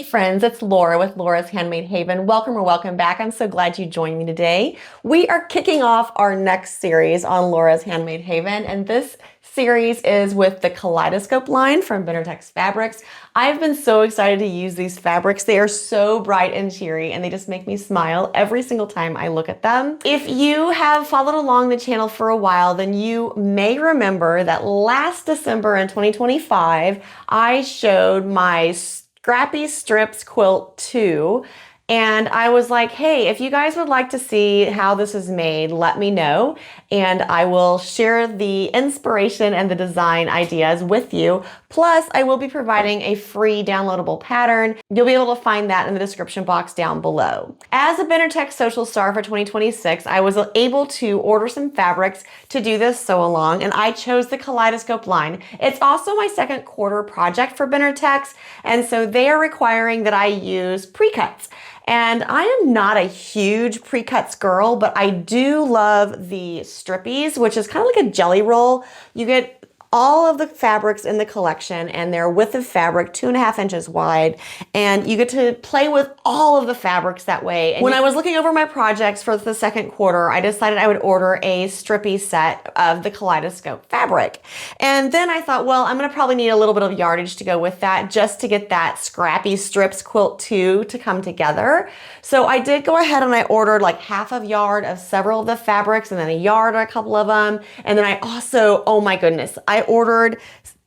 Hey friends, it's Laura with Laura's Handmade Haven. Welcome or welcome back. I'm so glad you joined me today. We are kicking off our next series on Laura's Handmade Haven, and this series is with the Kaleidoscope line from Benartex Fabrics. I've been so excited to use these fabrics. They are so bright and cheery and they just make me smile every single time I look at them. If you have followed along the channel for a while, then you may remember that last December in 2025, I showed my Scrappy Strips Quilt 2. And I was like, hey, if you guys would like to see how this is made, let me know. And I will share the inspiration and the design ideas with you. Plus, I will be providing a free downloadable pattern. You'll be able to find that in the description box down below. As a Benartex Social Star for 2026, I was able to order some fabrics to do this sew along, and I chose the Kaleidoscope line. It's also my second quarter project for Benartex, and so they are requiring that I use pre-cuts. And I am not a huge pre-cuts girl, but I do love the strippies, which is kind of like a jelly roll. You get all of the fabrics in the collection and they're width of fabric 2.5 inches wide, and you get to play with all of the fabrics that way. And when I was looking over my projects for the second quarter, I decided I would order a strippy set of the Kaleidoscope fabric. And then I thought, well, I'm gonna probably need a little bit of yardage to go with that just to get that Scrappy Strips Quilt 2 to come together. So I did go ahead and I ordered like half a yard of several of the fabrics and then a yard or a couple of them. And then I also, oh my goodness, I ordered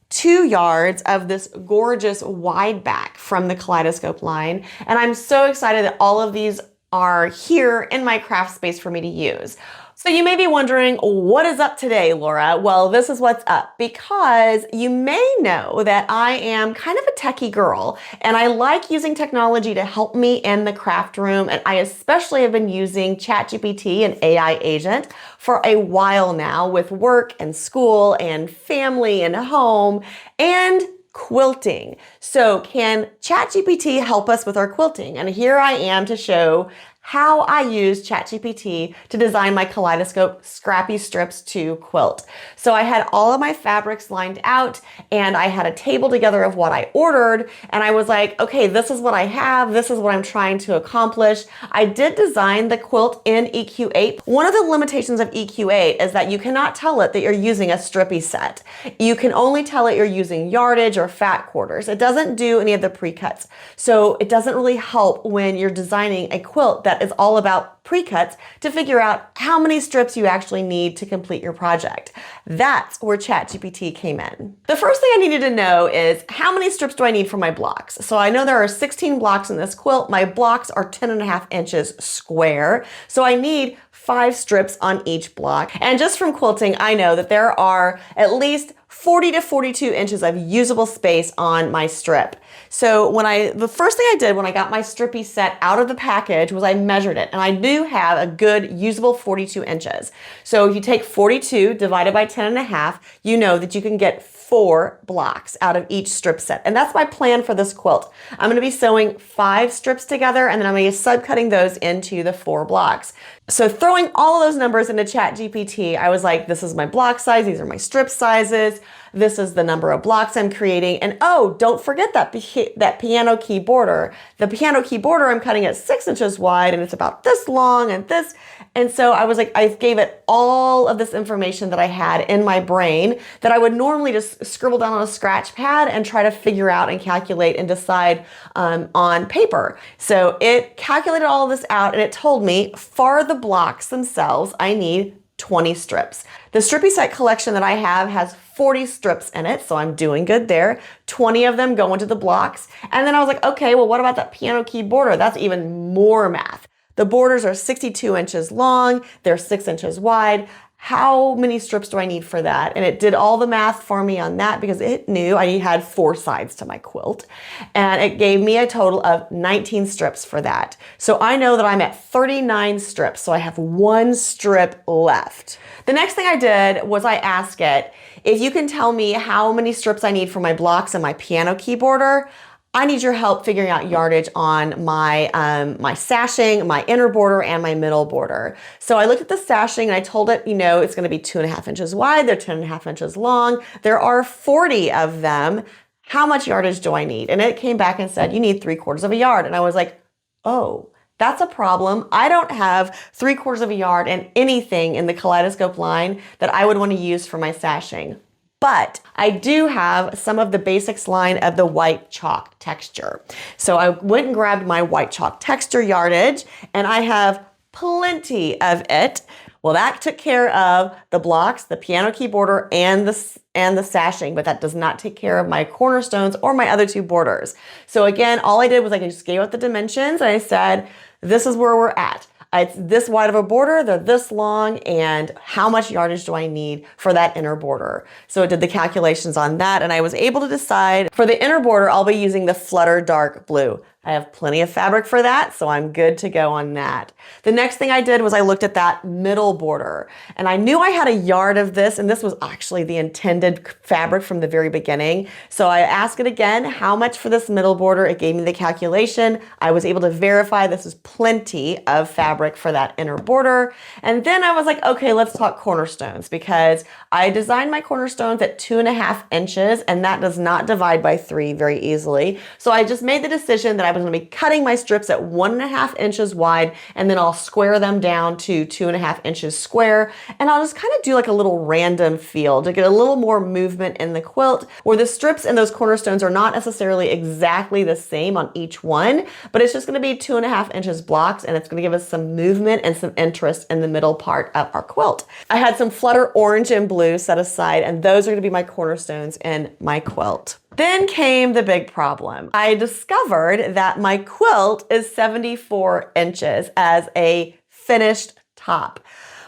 2 yards of this gorgeous wide back from the Kaleidoscope line. And I'm so excited that all of these are here in my craft space for me to use. So you may be wondering, what is up today, Laura? Well, this is what's up, because you may know that I am kind of a techie girl and I like using technology to help me in the craft room. And I especially have been using ChatGPT, an AI agent, for a while now with work and school and family and home and quilting. So can ChatGPT help us with our quilting? And here I am to show how I use ChatGPT to design my Kaleidoscope Scrappy Strips 2 quilt. So I had all of my fabrics lined out and I had a table together of what I ordered, and I was like, okay, this is what I have, this is what I'm trying to accomplish. I did design the quilt in EQ8. One of the limitations of EQ8 is that you cannot tell it that you're using a strippy set. You can only tell it you're using yardage or fat quarters. It doesn't do any of the pre-cuts. So it doesn't really help when you're designing a quilt that is all about pre-cuts to figure out how many strips you actually need to complete your project. That's where ChatGPT came in. The first thing I needed to know is, how many strips do I need for my blocks? So I know there are 16 blocks in this quilt. My blocks are 10.5 inches square. So I need 5 strips on each block. And just from quilting, I know that there are at least 40 to 42 inches of usable space on my strip. So the first thing I did when I got my strippy set out of the package was I measured it, and I do have a good usable 42 inches. So if you take 42 divided by 10.5, you know that you can get 4 blocks out of each strip set. And that's my plan for this quilt. I'm gonna be sewing 5 strips together, and then I'm gonna be subcutting those into the 4 blocks. So throwing all of those numbers into ChatGPT, I was like, this is my block size, these are my strip sizes, this is the number of blocks I'm creating, and oh, don't forget that piano key border. The piano key border I'm cutting at 6 inches wide, and it's about this long and this. And so I was like, I gave it all of this information that I had in my brain that I would normally just scribble down on a scratch pad and try to figure out and calculate and decide on paper. So it calculated all of this out, and it told me for the blocks themselves, I need 20 strips. The strippy set collection that I have has 40 strips in it, so I'm doing good there. 20 of them go into the blocks. And then I was like, okay, well, what about that piano key border? That's even more math. The borders are 62 inches long, they're 6 inches wide. How many strips do I need for that? And it did all the math for me on that because it knew I had 4 sides to my quilt. And it gave me a total of 19 strips for that. So I know that I'm at 39 strips, so I have 1 strip left. The next thing I did was I asked it, if you can tell me how many strips I need for my blocks and my piano keyboarder, I need your help figuring out yardage on my my sashing, my inner border, and my middle border. So I looked at the sashing and I told it, it's going to be 2.5 inches wide. They're 10.5 inches long. There are 40 of them. how much yardage do I need? And it came back and said, you need 3/4 of a yard. And I was like, oh, that's a problem. I don't have 3/4 of a yard and anything in the Kaleidoscope line that I would want to use for my sashing. But I do have some of the basics line of the white chalk texture. So I went and grabbed my white chalk texture yardage, and I have plenty of it. Well, that took care of the blocks, the piano key border, and the sashing, but that does not take care of my cornerstones or my other 2 borders. So again, all I did was I just gave out the dimensions, and I said, this is where we're at. It's this wide of a border, they're this long, and how much yardage do I need for that inner border? So it did the calculations on that, and I was able to decide for the inner border, I'll be using the Flutter Dark Blue. I have plenty of fabric for that, so I'm good to go on that. The next thing I did was I looked at that middle border, and I knew I had a yard of this, and this was actually the intended fabric from the very beginning. So I asked it again, how much for this middle border? It gave me the calculation. I was able to verify this is plenty of fabric for that inner border. And then I was like, okay, let's talk cornerstones, because I designed my cornerstones at 2.5 inches, and that does not divide by 3 very easily. So I just made the decision that I was going to be cutting my strips at 1.5 inches wide, and then I'll square them down to 2.5 inches square. And I'll just kind of do like a little random feel to get a little more movement in the quilt, where the strips and those cornerstones are not necessarily exactly the same on each one, but it's just going to be 2.5 inches blocks, and it's going to give us some movement and some interest in the middle part of our quilt. I had some Flutter Orange and Blue set aside, and those are going to be my cornerstones in my quilt. Then came the big problem. I discovered that my quilt is 74 inches as a finished top.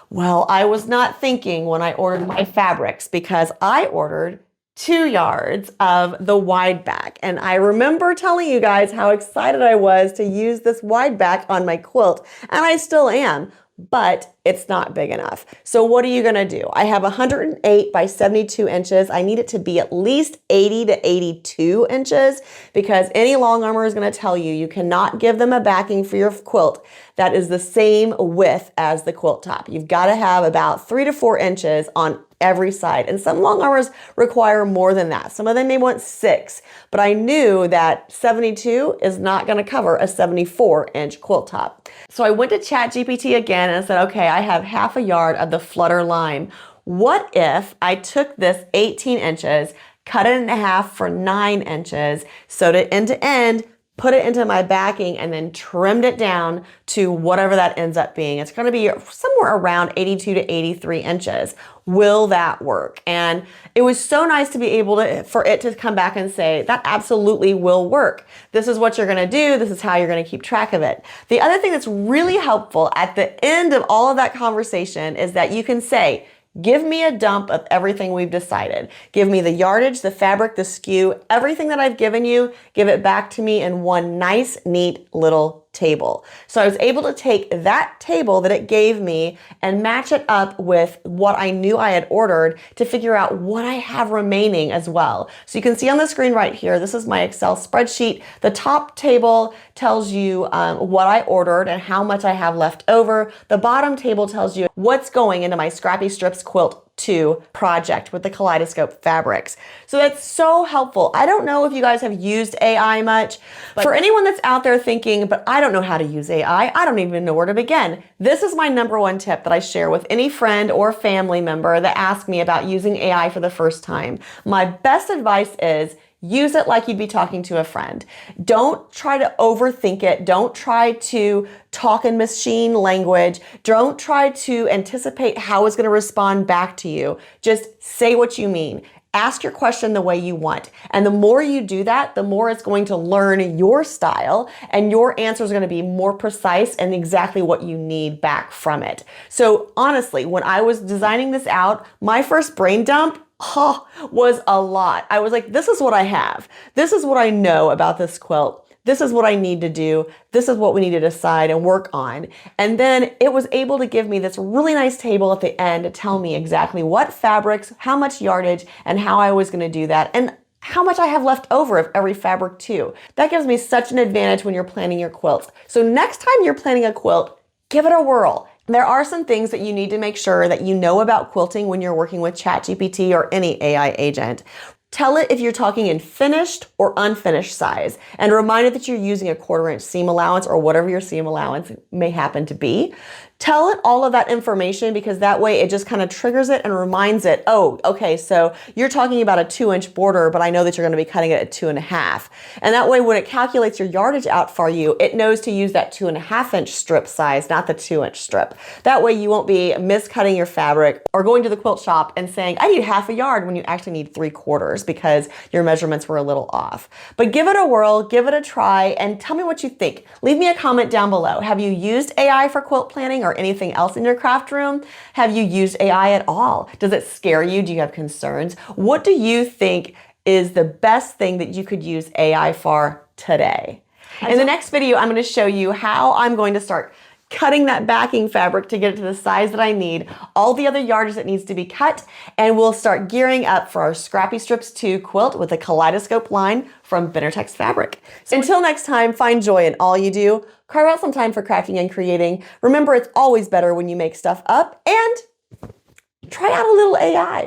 Well, I was not thinking when I ordered my fabrics, because I ordered 2 yards of the wide back. And I remember telling you guys how excited I was to use this wide back on my quilt, and I still am. But it's not big enough. So what are you gonna do? I have 108 by 72 inches. I need it to be at least 80 to 82 inches, because any long armer is gonna tell you, you cannot give them a backing for your quilt that is the same width as the quilt top. You've gotta have about 3 to 4 inches on every side. And some long armors require more than that. Some of them may want 6, but I knew that 72 is not gonna cover a 74-inch quilt top. So I went to ChatGPT again and I said, okay, I have half a yard of the Flutter Lime. What if I took this 18 inches, cut it in half for 9 inches, sewed it end to end, put it into my backing, and then trimmed it down to whatever that ends up being. It's gonna be somewhere around 82 to 83 inches. Will that work? And it was so nice to be able to, for it to come back and say, that absolutely will work. This is what you're gonna do. This is how you're gonna keep track of it. The other thing that's really helpful at the end of all of that conversation is that you can say, give me a dump of everything we've decided. Give me the yardage, the fabric, the SKU, everything that I've given you, give it back to me in one nice, neat little table. So I was able to take that table that it gave me and match it up with what I knew I had ordered to figure out what I have remaining as well. So you can see on the screen right here, this is my Excel spreadsheet. The top table tells you what I ordered and how much I have left over. The bottom table tells you what's going into my Scrappy Strips Quilt 2 project with the Kaleidoscope fabrics. So that's so helpful. I don't know if you guys have used AI much, but for anyone that's out there thinking, but I don't know how to use AI, I don't even know where to begin. This is my #1 tip that I share with any friend or family member that asks me about using AI for the first time. My best advice is use it like you'd be talking to a friend. Don't try to overthink it. Don't try to talk in machine language. Don't try to anticipate how it's going to respond back to you. Just say what you mean. Ask your question the way you want. And the more you do that, the more it's going to learn your style, and your answer is going to be more precise and exactly what you need back from it. So honestly, when I was designing this out, my first brain dump was a lot. I was like, this is what I have. This is what I know about this quilt. This is what I need to do. This is what we need to decide and work on. And then it was able to give me this really nice table at the end to tell me exactly what fabrics, how much yardage, and how I was going to do that, and how much I have left over of every fabric too. That gives me such an advantage when you're planning your quilts. So next time you're planning a quilt, give it a whirl. There are some things that you need to make sure that you know about quilting when you're working with ChatGPT or any AI agent. Tell it if you're talking in finished or unfinished size, and remind it that you're using a 1/4 inch seam allowance or whatever your seam allowance may happen to be. Tell it all of that information, because that way it just kind of triggers it and reminds it, oh, okay, so you're talking about a 2-inch border, but I know that you're going to be cutting it at 2.5. And that way when it calculates your yardage out for you, it knows to use that 2.5-inch strip size, not the 2-inch strip. That way you won't be miscutting your fabric or going to the quilt shop and saying, I need 1/2 yard when you actually need 3/4 because your measurements were a little off. But give it a whirl, give it a try, and tell me what you think. Leave me a comment down below. Have you used AI for quilt planning or anything else in your craft room? Have you used AI at all? Does it scare you? Do you have concerns? What do you think is the best thing that you could use AI for today? In the next video, I'm going to show you how I'm going to start cutting that backing fabric to get it to the size that I need, all the other yardage that needs to be cut, and we'll start gearing up for our Scrappy Strips 2 quilt with a Kaleidoscope line from Benartex fabric. So until next time, find joy in all you do. Carve out some time for crafting and creating. Remember, it's always better when you make stuff up, and try out a little AI.